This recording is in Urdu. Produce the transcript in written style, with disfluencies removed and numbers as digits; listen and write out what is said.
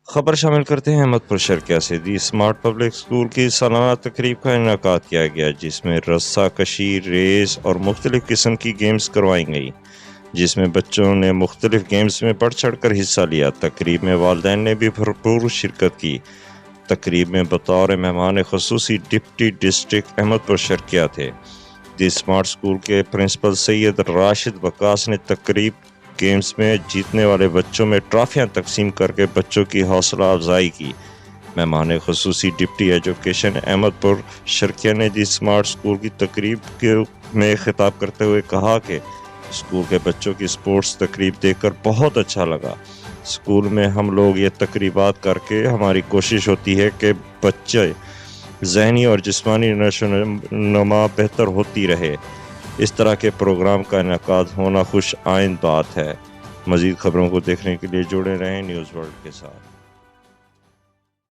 خبر شامل کرتے ہیں احمد پور شرکیہ سے دی اسمارٹ پبلک اسکول کی سالانہ تقریب کا انعقاد کیا گیا، جس میں رسہ کشی، ریس اور مختلف قسم کی گیمز کروائی گئی، جس میں بچوں نے مختلف گیمز میں بڑھ چڑھ کر حصہ لیا۔ تقریب میں والدین نے بھی بھرپور شرکت کی۔ تقریب میں بطور مہمان خصوصی ڈپٹی ڈسٹرکٹ احمد پور شرکیہ تھے۔ دی اسمارٹ اسکول کے پرنسپل سید راشد وقاص نے تقریب گیمز میں جیتنے والے بچوں میں ٹرافیاں تقسیم کر کے بچوں کی حوصلہ افزائی کی۔ مہمان خصوصی ڈپٹی ایجوکیشن احمد پور شرکیہ نے دی اسمارٹ اسکول کی تقریب میں خطاب کرتے ہوئے کہا کہ اسکول کے بچوں کی اسپورٹس تقریب دیکھ کر بہت اچھا لگا۔ اسکول میں ہم لوگ یہ تقریبات کر کے ہماری کوشش ہوتی ہے کہ بچے ذہنی اور جسمانی نشو و نما بہتر ہوتی رہے۔ اس طرح کے پروگرام کا انعقاد ہونا خوش آئند بات ہے۔ مزید خبروں کو دیکھنے کے لیے جڑے رہیں نیوز ورلڈ کے ساتھ۔